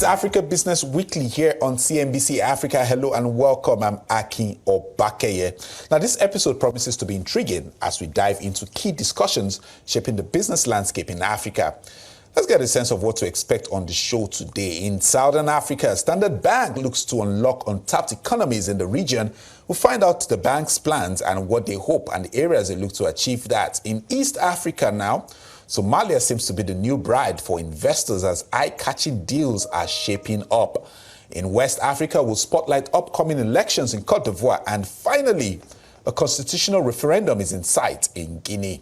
It's Africa Business Weekly here on CNBC Africa. Hello and welcome. I'm Aki Obakeye. Now, this episode promises to be intriguing as we dive into key discussions shaping the business landscape in Africa. Let's get a sense of what to expect on the show today. In Southern Africa, Standard Bank looks to unlock untapped economies in the region. We'll find out the bank's plans and what they hope and the areas they look to achieve that. In East Africa now, Somalia seems to be the new bride for investors as eye-catching deals are shaping up. In West Africa, we'll spotlight upcoming elections in Cote d'Ivoire. And finally, a constitutional referendum is in sight in Guinea.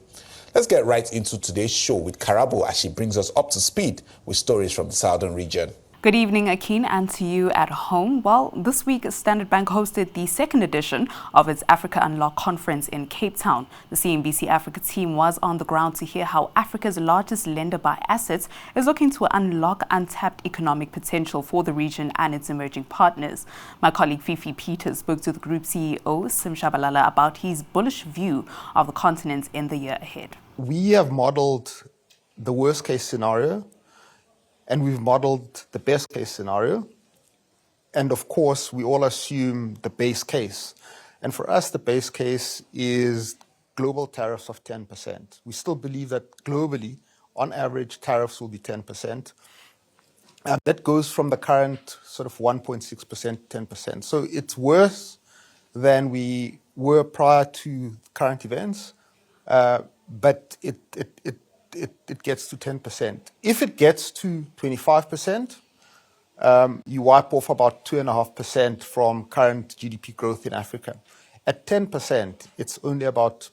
Let's get right into today's show with Karabo as she brings us up to speed with stories from the southern region. Good evening, Akin, and to you at home. Well, this week, Standard Bank hosted the second edition of its Africa Unlock conference in Cape Town. The CNBC Africa team was on the ground to hear how Africa's largest lender by assets is looking to unlock untapped economic potential for the region and its emerging partners. My colleague Fifi Peters spoke to the group CEO, Sim Shabalala, about his bullish view of the continent in the year ahead. We have modeled the worst case scenario, and we've modeled the best case scenario. And of course, we all assume the base case. And for us, the base case is global tariffs of 10%. We still believe that globally, on average, tariffs will be 10%. That goes from the current sort of 1.6% to 10%. So it's worse than we were prior to current events, but it gets to 10%. If it gets to 25%, you wipe off about 2.5% from current GDP growth in Africa. At 10%, it's only about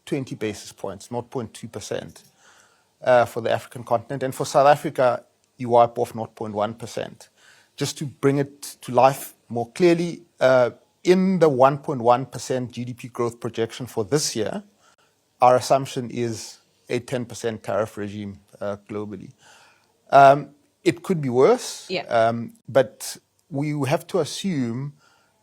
20 basis points, 0.2% for the African continent. And for South Africa, you wipe off 0.1%. Just to bring it to life more clearly, in the 1.1% GDP growth projection for this year, our assumption is a 10% tariff regime globally. It could be worse, but we have to assume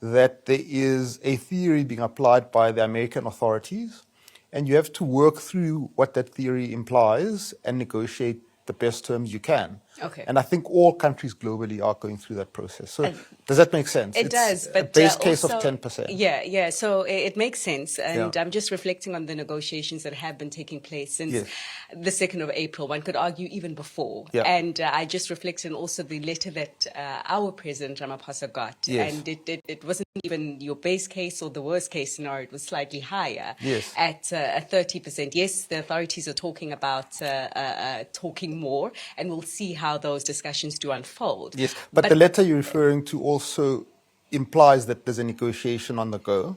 that there is a theory being applied by the American authorities, and you have to work through what that theory implies and negotiate the best terms you can. Okay. And I think all countries globally are going through that process. So does that make sense? It does, but a base case also, of 10%. Yeah. So it makes sense. And I'm just reflecting on the negotiations that have been taking place since the 2nd of April. One could argue even before. Yeah. And I just reflect on also the letter that our president, Ramaphosa, got. Yes. And it wasn't even your base case or the worst case scenario. It was slightly higher at 30%. Yes, the authorities are talking about talking more, and we'll see how those discussions do unfold. Yes, but the letter you're referring to also implies that there's a negotiation on the go.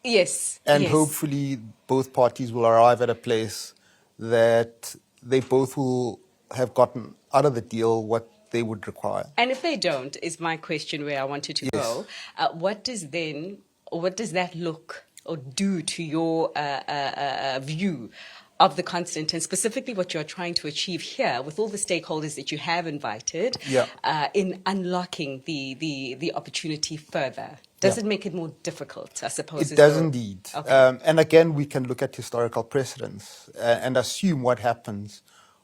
Yes. And hopefully both parties will arrive at a place that they both will have gotten out of the deal what they would require. And if they don't, is my question where I wanted to go. What does that look or do to your view of the continent, and specifically what you're trying to achieve here with all the stakeholders that you have invited in unlocking the opportunity further? Does it make it more difficult, I suppose? It does indeed. Okay. And again, we can look at historical precedents and assume what happens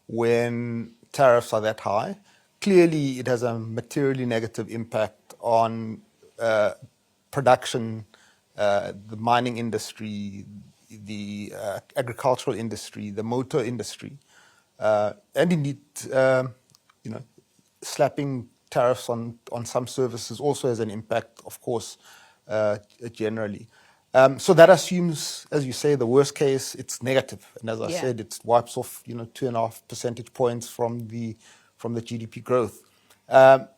when tariffs are that high. Clearly, it has a materially negative impact on production, the mining industry, the agricultural industry, the motor industry, and indeed, slapping tariffs on some services also has an impact, of course, generally. So that assumes, as you say, the worst case, it's negative, and as I said, it wipes off 2.5 percentage points from the GDP growth. I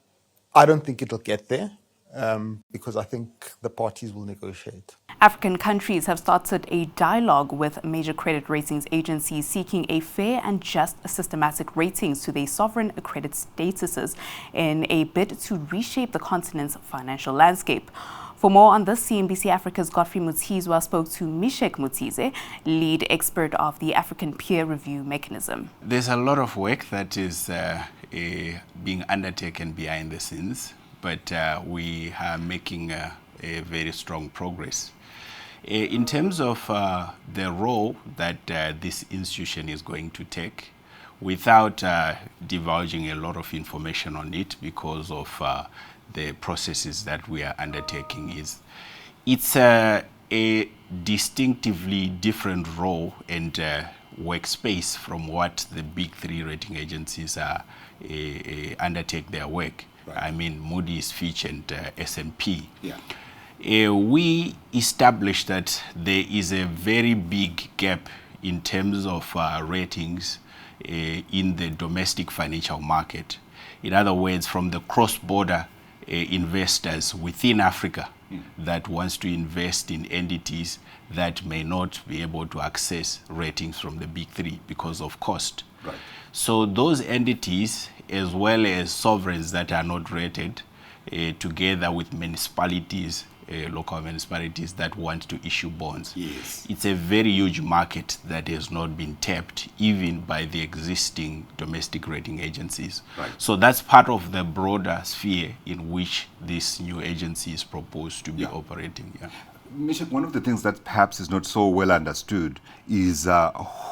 don't think it'll get there. Because I think the parties will negotiate. African countries have started a dialogue with major credit ratings agencies seeking a fair and just systematic ratings to their sovereign credit statuses in a bid to reshape the continent's financial landscape. For more on this, CNBC Africa's Godfrey Mutizwa spoke to Mishek Mutize, lead expert of the African Peer Review Mechanism. There's a lot of work that is being undertaken behind the scenes, but we are making a very strong progress. In terms of the role that this institution is going to take, without divulging a lot of information on it because of the processes that we are undertaking, is it's a distinctively different role and workspace from what the big three rating agencies undertake their work. Right. I mean, Moody's, Fitch, and S&P. Yeah. We established that there is a very big gap in terms of ratings in the domestic financial market. In other words, from the cross-border investors within Africa that wants to invest in entities that may not be able to access ratings from the big three because of cost. Right. So those entities, as well as sovereigns that are not rated, together with municipalities, local municipalities that want to issue bonds. Yes. It's a very huge market that has not been tapped even by the existing domestic rating agencies. Right. So that's part of the broader sphere in which this new agency is proposed to be operating. Yeah. Mishak, one of the things that perhaps is not so well understood is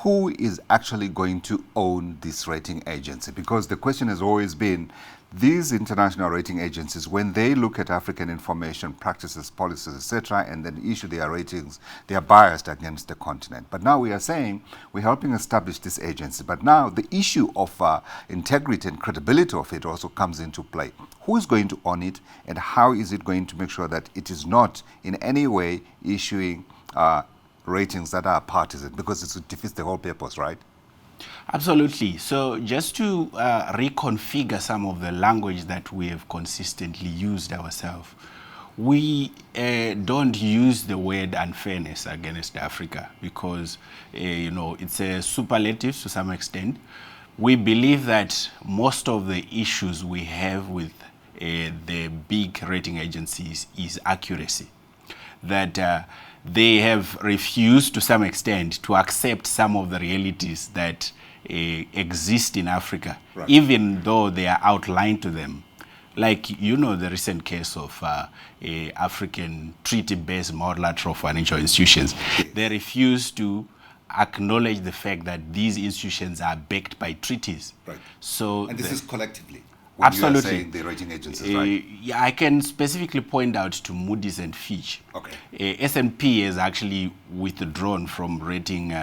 who is actually going to own this rating agency? Because the question has always been, these international rating agencies, when they look at African information, practices, policies, etc., and then issue their ratings, they are biased against the continent. But now we are saying we're helping establish this agency. But now the issue of integrity and credibility of it also comes into play. Who is going to own it, and how is it going to make sure that it is not in any way issuing ratings that are partisan? Because it defeats the whole purpose, right? Absolutely. So just to reconfigure some of the language that we have consistently used ourselves, we don't use the word unfairness against Africa because, it's a superlative to some extent. We believe that most of the issues we have with the big rating agencies is accuracy. That they have refused to some extent to accept some of the realities that exist in Africa, right, even though they are outlined to them. Like, the recent case of African treaty-based multilateral financial institutions. They refuse to acknowledge the fact that these institutions are backed by treaties. Right. So, and this is collectively. Absolutely. You are saying the rating agencies, right? Yeah, I can specifically point out to Moody's and Fitch. Okay. S&P has actually withdrawn from rating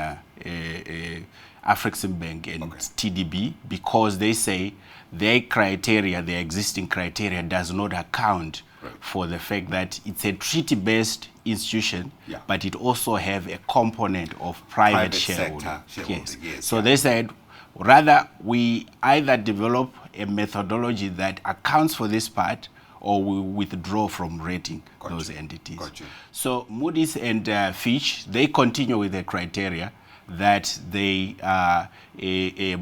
Afreximbank and TDB because they say their criteria, their existing criteria, does not account for the fact that it's a treaty-based institution, but it also have a component of private shareholding. Yes. So they said, rather, we either develop a methodology that accounts for this part, or we withdraw from rating those entities. So Moody's and Fitch, they continue with the criteria that they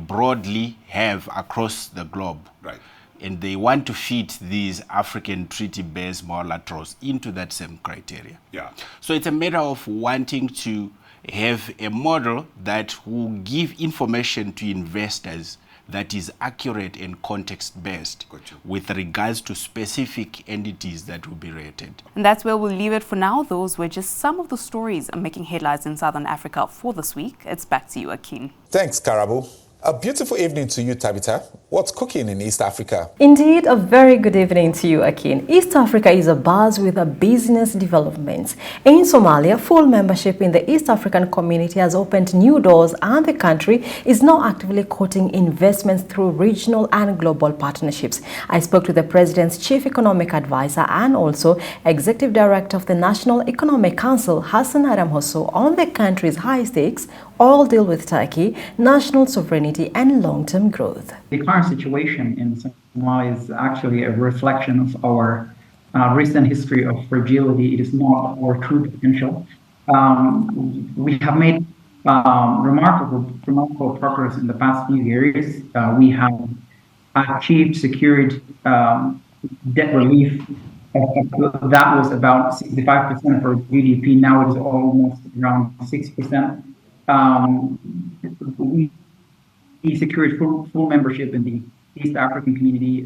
broadly have across the globe. Right. And they want to fit these African treaty-based multilaterals into that same criteria. Yeah. So it's a matter of wanting to have a model that will give information to investors that is accurate and context-based with regards to specific entities that will be rated. And that's where we'll leave it for now. Those were just some of the stories making headlines in Southern Africa for this week. It's back to you, Akin. Thanks, Karabu. A beautiful evening to you, Tabitha. What's cooking in East Africa? Indeed, a very good evening to you, Akin. East Africa is abuzz with business developments. In Somalia, full membership in the East African community has opened new doors, and the country is now actively courting investments through regional and global partnerships. I spoke to the President's Chief Economic Advisor and also Executive Director of the National Economic Council, Hassan Adam Hosso, on the country's high-stakes oil deal with Turkey, national sovereignty, and long-term growth. The current situation in Somalia is actually a reflection of our recent history of fragility. It is not our true potential. We have made remarkable progress in the past few years. We have achieved secured debt relief. That was about 65% of our GDP. Now it is almost around 6%. We secured full membership in the East African community,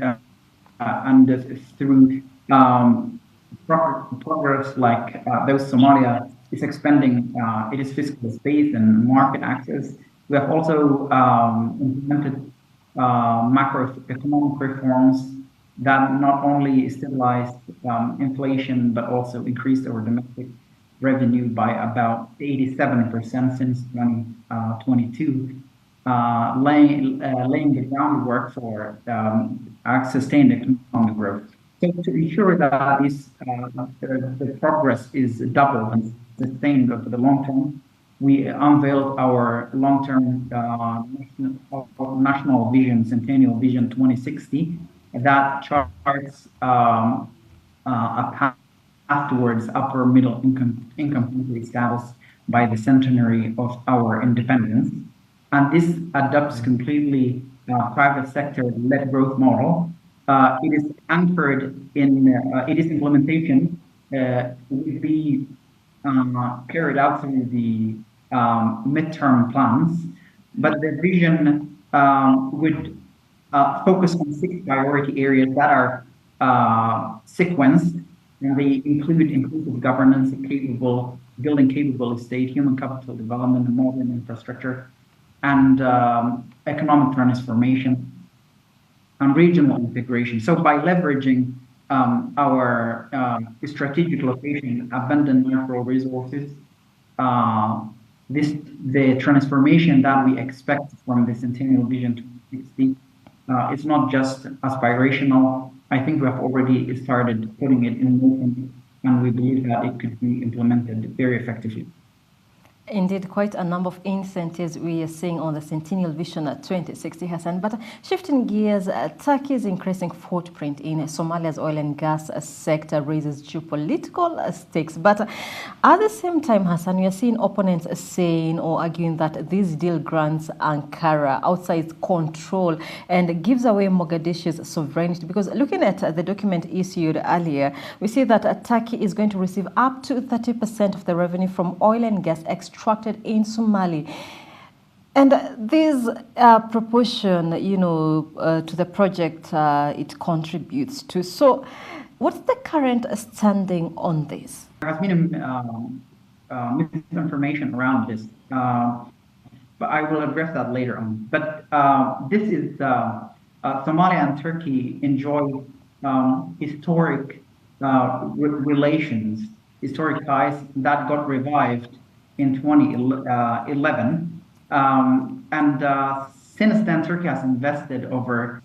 and through progress like those Somalia is expanding its fiscal space and market access. We have also implemented macroeconomic reforms that not only stabilized inflation, but also increased our domestic revenue by about 87% since 2022, laying the groundwork for sustained economic growth. So to ensure that the progress is doubled and sustained over the long term, we unveiled our long-term national vision, Centennial Vision 2060, that charts a path towards upper middle income country status by the centenary of our independence. And this adopts completely private sector-led growth model. It is anchored in its implementation will be carried out through the midterm plans, but the vision would focus on 6 priority areas that are sequenced, and they include inclusive governance, building capable state, human capital development, and modern infrastructure, and economic transformation and regional integration. So by leveraging our strategic location, abundant natural resources, the transformation that we expect from the Centennial Vision 2060 is not just aspirational. I think we have already started putting it in motion, and we believe that it could be implemented very effectively. Indeed, quite a number of incentives we are seeing on the Centennial Vision 2060, Hassan. But shifting gears, Turkey's increasing footprint in Somalia's oil and gas sector raises geopolitical stakes. But at the same time, Hassan, we are seeing opponents saying or arguing that this deal grants Ankara outside control and gives away Mogadishu's sovereignty. Because looking at the document issued earlier, we see that Turkey is going to receive up to 30% of the revenue from oil and gas extracted in Somali. And this proportion, to the project it contributes to. So what's the current standing on this? There has been misinformation around this, but I will address that later on. But this is Somalia and Turkey enjoy historic relations, historic ties that got revived in 2011. And since then, Turkey has invested over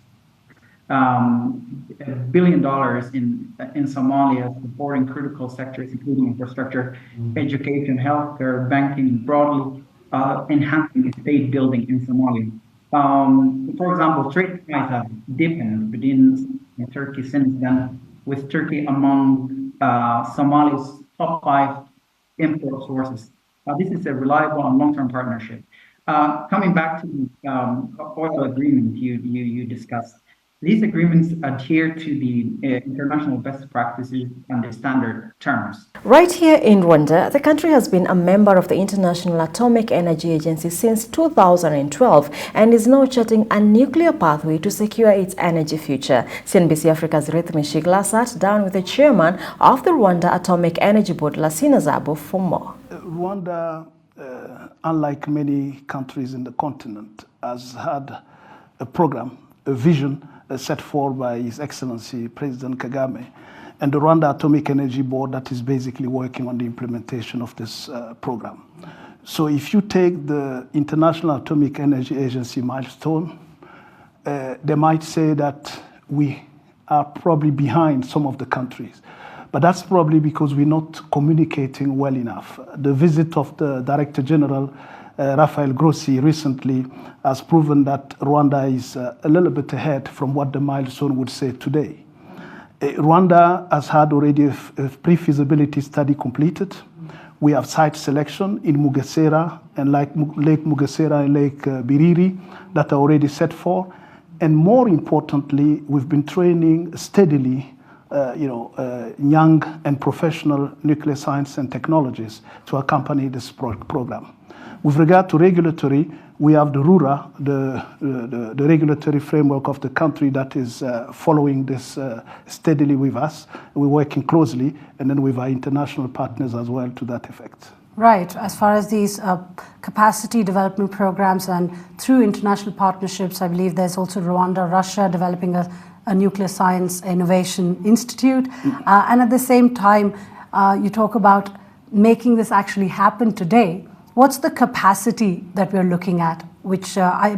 $1 billion in Somalia, supporting critical sectors, including infrastructure, education, healthcare, banking, broadly enhancing state building in Somalia. For example, trade ties have deepened within Turkey since then, with Turkey among Somalia's top 5 import sources. This is a reliable and long-term partnership. Coming back to the oil agreement you discussed, these agreements adhere to the international best practices and the standard terms. Right here in Rwanda, the country has been a member of the International Atomic Energy Agency since 2012 and is now charting a nuclear pathway to secure its energy future. CNBC Africa's Rethinking sat down with the chairman of the Rwanda Atomic Energy Board, Lasina Zabo, for more. Rwanda, unlike many countries in the continent, has had a program, a vision set forth by His Excellency President Kagame, and the Rwanda Atomic Energy Board that is basically working on the implementation of this program. So if you take the International Atomic Energy Agency milestone, they might say that we are probably behind some of the countries. But that's probably because we're not communicating well enough. The visit of the Director General, Rafael Grossi, recently has proven that Rwanda is a little bit ahead from what the milestone would say today. Rwanda has had already a pre-feasibility study completed. We have site selection in Mugesera and Lake Mugesera and Lake Biriri that are already set for. And more importantly, we've been training steadily young and professional nuclear science and technologists to accompany this program. With regard to regulatory, we have the RURA, the regulatory framework of the country that is following this steadily with us. We're working closely, and then with our international partners as well to that effect. Right. As far as these capacity development programs and through international partnerships, I believe there's also Rwanda, Russia developing a nuclear science innovation institute. And at the same time, you talk about making this actually happen today. What's the capacity that we're looking at, which I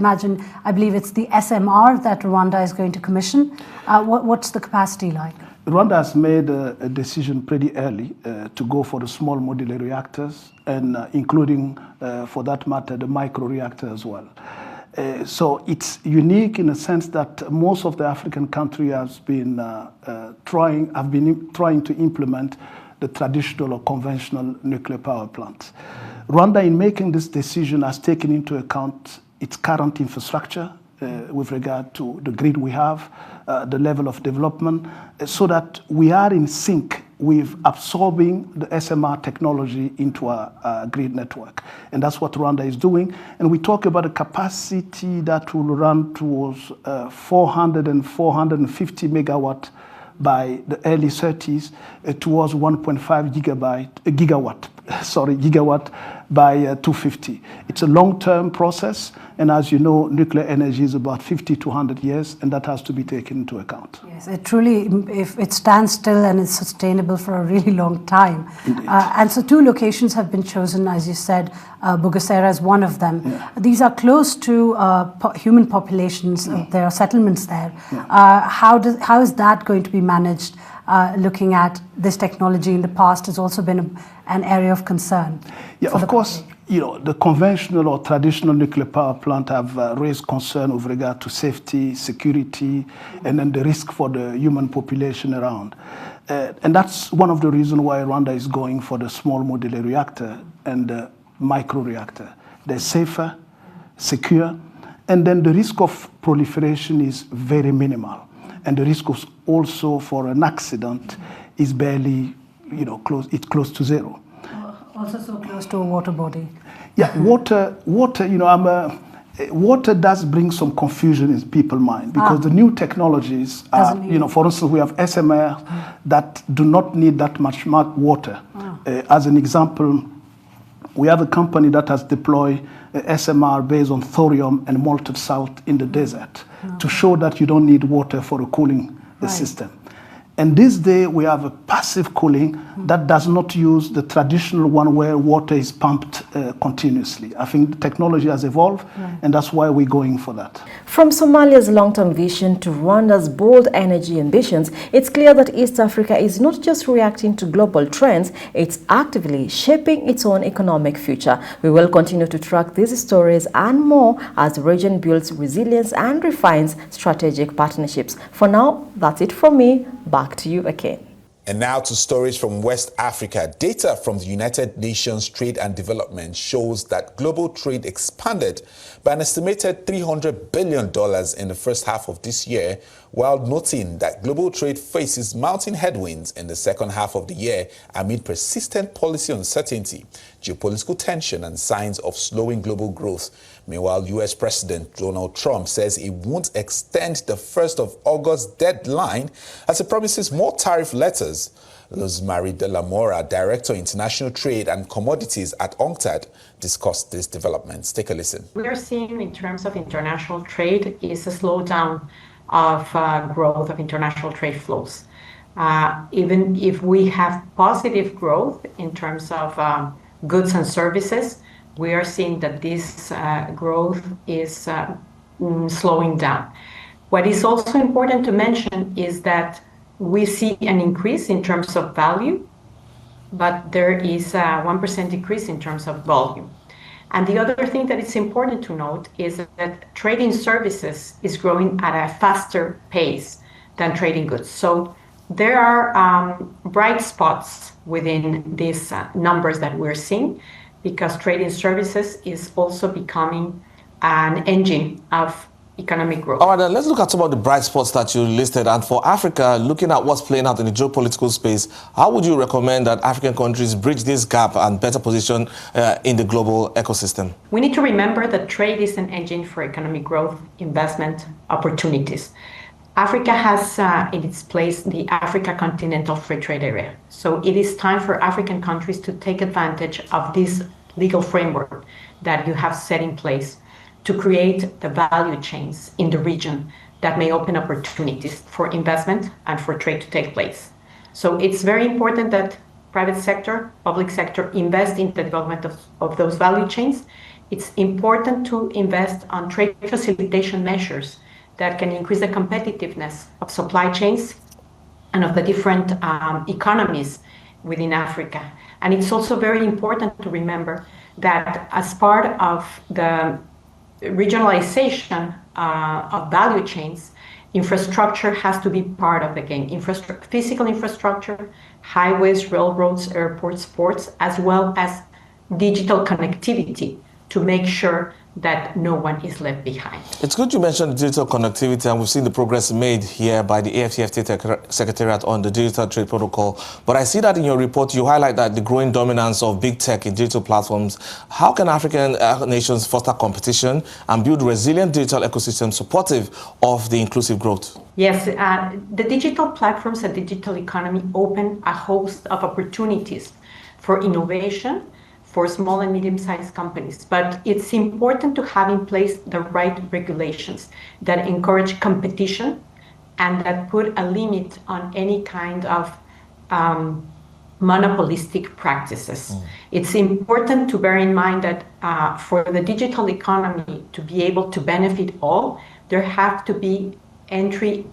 believe it's the SMR that Rwanda is going to commission. What's the capacity like? Rwanda has made a decision pretty early to go for the small modular reactors and including, for that matter, the micro reactor as well. So it's unique in the sense that most of the African countries have been trying to implement the traditional or conventional nuclear power plants. Rwanda, in making this decision, has taken into account its current infrastructure with regard to the grid we have, the level of development, so that we are in sync with absorbing the SMR technology into our grid network. And that's what Rwanda is doing. And we talk about a capacity that will run towards 400 and 450 megawatt by the early 30s, towards 1.5 gigawatt by 2050. It's a long-term process, and as you know, nuclear energy is about 50 to 100 years, and that has to be taken into account. Yes, it truly, if it stands still and is sustainable for a really long time. And so 2 locations have been chosen, as you said, Bugesera is one of them. Yeah. These are close to human populations, there are settlements there. How is that going to be managed? Looking at this technology in the past has also been an area of concern. Yeah, of course, the conventional or traditional nuclear power plant have raised concern with regard to safety, security, and then the risk for the human population around. And that's one of the reasons why Rwanda is going for the small modular reactor and the micro reactor. They're safer, secure, and then the risk of proliferation is very minimal. And the risk of also for an accident is barely, close to zero. Also so close to a water body. Yeah, water, water does bring some confusion in people's mind because the new technologies are, for instance, we have SMR that do not need that much water. As an example, we have a company that has deployed SMR based on thorium and molten salt in the desert to show that you don't need water for cooling the system. And this day we have a passive cooling that does not use the traditional one where water is pumped continuously. I think the technology has evolved, and that's why we're going for that. From Somalia's long-term vision to Rwanda's bold energy ambitions, it's clear that East Africa is not just reacting to global trends, it's actively shaping its own economic future. We will continue to track these stories and more as the region builds resilience and refines strategic partnerships. For now, that's it from me. Back to you again. And now to stories from West Africa. Data from the United Nations Trade and Development shows that global trade expanded by an estimated $300 billion in the first half of this year, while noting that global trade faces mounting headwinds in the second half of the year amid persistent policy uncertainty, geopolitical tension, and signs of slowing global growth. Meanwhile, U.S. President Donald Trump says he won't extend the 1st of August deadline as he promises more tariff letters. Rosemary de la Mora, Director International Trade and Commodities at UNCTAD, discussed these developments. Take a listen. We are seeing in terms of international trade is a slowdown of growth of international trade flows. Even if we have positive growth in terms of goods and services, we are seeing that this growth is slowing down. What is also important to mention is that we see an increase in terms of value, but there is a 1% decrease in terms of volume. And the other thing that it's important to note is that trading services is growing at a faster pace than trading goods. So there are bright spots within these numbers that we're seeing, because trading services is also becoming an engine of economic growth. All right, then let's look at some of the bright spots that you listed. And for Africa, looking at what's playing out in the geopolitical space, how would you recommend that African countries bridge this gap and better position in the global ecosystem? We need to remember that trade is an engine for economic growth, investment, opportunities. Africa has in its place the Africa Continental Free Trade Area. So it is time for African countries to take advantage of this legal framework that you have set in place to create the value chains in the region that may open opportunities for investment and for trade to take place. So it's very important that private sector, public sector invest in the development of those value chains. It's important to invest on trade facilitation measures that can increase the competitiveness of supply chains and of the different economies within Africa. And it's also very important to remember that as part of the regionalization of value chains, infrastructure has to be part of the game. Physical infrastructure, highways, railroads, airports, ports, as well as digital connectivity to make sure that no one is left behind. It's good you mentioned digital connectivity, and we've seen the progress made here by the AFCFTA Secretariat on the Digital Trade Protocol. But I see that in your report, you highlight that the growing dominance of big tech in digital platforms. How can African nations foster competition and build resilient digital ecosystems supportive of the inclusive growth? Yes, the digital platforms and digital economy open a host of opportunities for innovation for small and medium-sized companies. But it's important to have in place the right regulations that encourage competition and that put a limit on any kind of monopolistic practices. It's important to bear in mind that for the digital economy to be able to benefit all, there have to be entry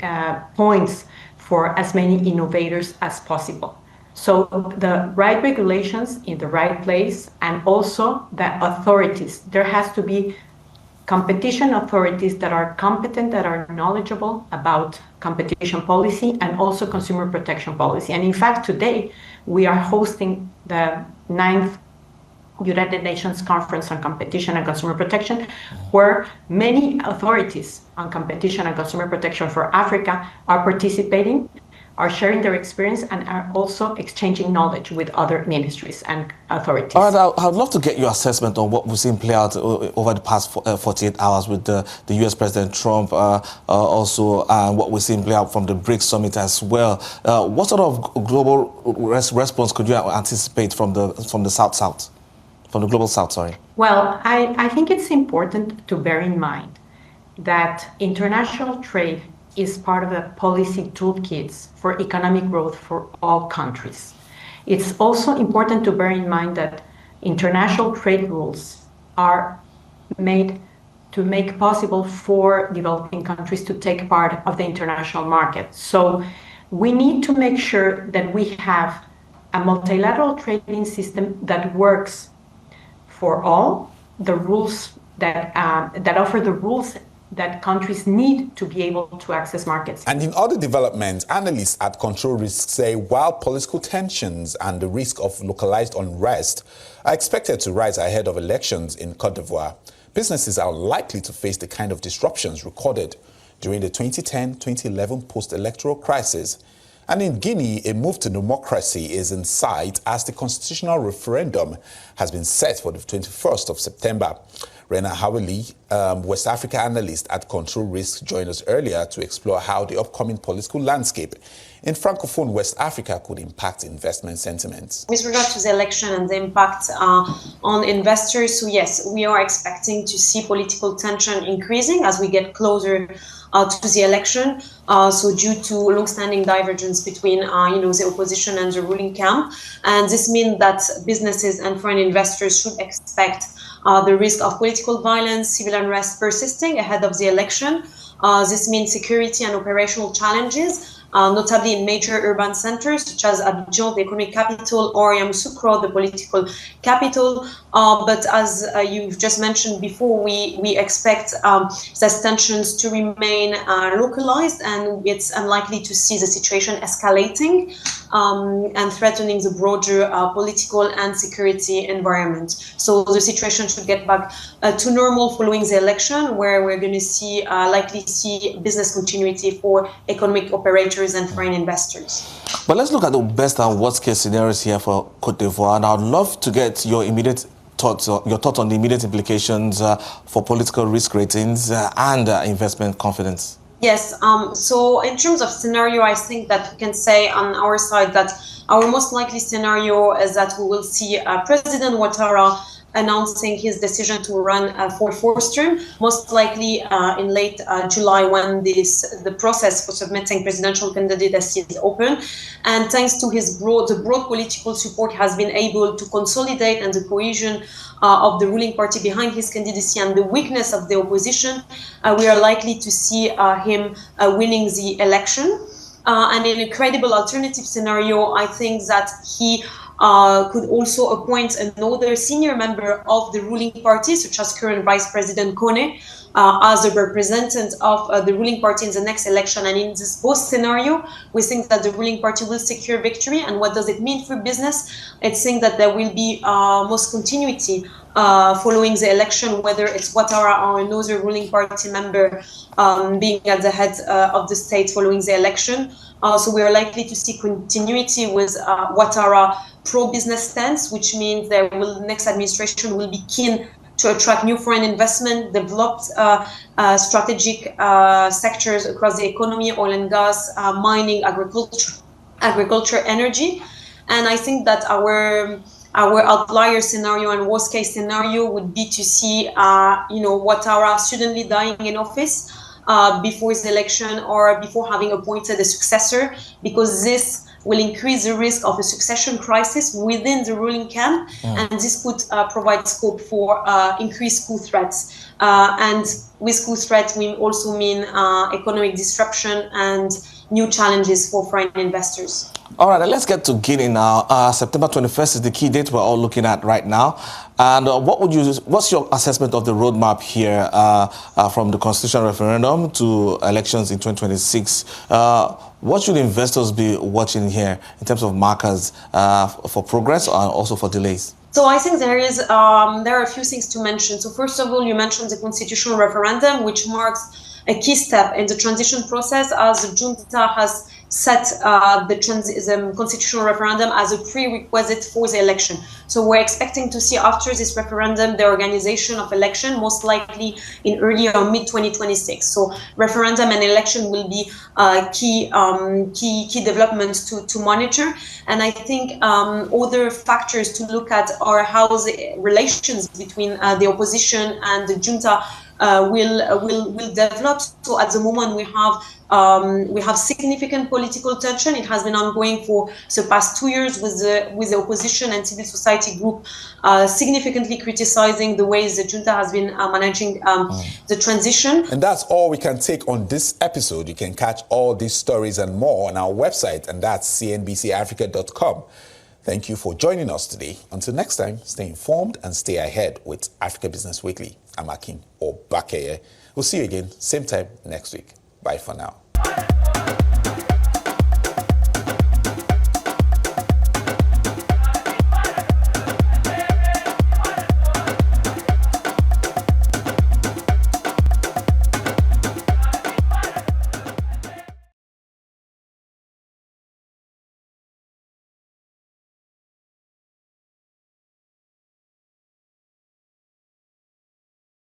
points for as many innovators as possible. So the right regulations in the right place, and also the authorities. There has to be competition authorities that are competent, that are knowledgeable about competition policy and also consumer protection policy. And in fact, today we are hosting the 9th United Nations Conference on Competition and Consumer Protection, where many authorities on competition and consumer protection for Africa are participating, are sharing their experience, and are also exchanging knowledge with other ministries and authorities. All right, I'd love to get your assessment on what we've seen play out over the past 48 hours with the US President Trump, also what we've seen play out from the BRICS summit as well. What sort of global response could you anticipate from the South-South, from the global South, sorry? Well, I think it's important to bear in mind that international trade is part of the policy toolkits for economic growth for all countries. It's also important to bear in mind that international trade rules are made to make possible for developing countries to take part of the international market. So we need to make sure that we have a multilateral trading system that works for all, the rules that offer the rules that countries need to be able to access markets. And in other developments, analysts at Control Risk say while political tensions and the risk of localized unrest are expected to rise ahead of elections in Côte d'Ivoire, businesses are likely to face the kind of disruptions recorded during the 2010-2011 post-electoral crisis. And in Guinea, a move to democracy is in sight as the constitutional referendum has been set for the 21st of September. Rena Hawali, West Africa analyst at Control Risk, joined us earlier to explore how the upcoming political landscape in Francophone West Africa could impact investment sentiments. With regard to the election and the impact on investors, so yes, we are expecting to see political tension increasing as we get closer to the election. So due to long-standing divergence between the opposition and the ruling camp, and this means that businesses and foreign investors should expect the risk of political violence, civil unrest persisting ahead of the election. This means security and operational challenges, notably in major urban centers such as Abidjan, the economic capital, or Yamoussoukro, the political capital. But as you've just mentioned before, we expect these tensions to remain localized, and it's unlikely to see the situation escalating and threatening the broader political and security environment. So the situation should get back to normal following the election, where we're going to likely see business continuity for economic operators and foreign investors. But let's look at the best and worst case scenarios here for Côte d'Ivoire, and I'd love to get your thoughts on the immediate implications for political risk ratings and investment confidence. Yes, so in terms of scenario, I think that we can say on our side that our most likely scenario is that we will see President Ouattara announcing his decision to run for fourth term, most likely in late July when the process for submitting presidential candidacy is open. And thanks to his broad political support, has been able to consolidate and the cohesion of the ruling party behind his candidacy and the weakness of the opposition, we are likely to see him winning the election. And in a credible alternative scenario, I think that he could also appoint another senior member of the ruling party, such as current Vice President Kone, as a representative of the ruling party in the next election. And in this both scenario, we think that the ruling party will secure victory. And what does it mean for business? It's saying that there will be most continuity following the election, whether it's Ouattara or another ruling party member being at the head of the state following the election. So we are likely to see continuity with Ouattara pro-business stance, which means the next administration will be keen to attract new foreign investment, develop strategic sectors across the economy, oil and gas, mining, agriculture, energy. And I think that our outlier scenario and worst case scenario would be to see Ouattara suddenly dying in office before his election or before having appointed a successor, because this will increase the risk of a succession crisis within the ruling camp, and this could provide scope for increased coup threats. And with coup threats, we also mean economic disruption and new challenges for foreign investors. All right, let's get to Guinea now. September 21st is the key date we're all looking at right now. And what's your assessment of the roadmap here from the constitutional referendum to elections in 2026? What should investors be watching here in terms of markers for progress and also for delays? So I think there are a few things to mention. So first of all, you mentioned the constitutional referendum, which marks a key step in the transition process, as the junta has set the constitutional referendum as a prerequisite for the election. So we're expecting to see after this referendum the organization of election, most likely in early or mid-2026. So referendum and election will be key developments to monitor. And I think other factors to look at are how the relations between the opposition and the junta will develop. So at the moment we have significant political tension. It has been ongoing for the past 2 years with the opposition and civil society group significantly criticizing the ways the junta has been managing the transition. And that's all we can take on this episode. You can catch all these stories and more on our website, and that's cnbcafrica.com. Thank you for joining us today. Until next time, stay informed and stay ahead with Africa Business Weekly. I'm Akin Obakeye. We'll see you again, same time next week. Bye for now.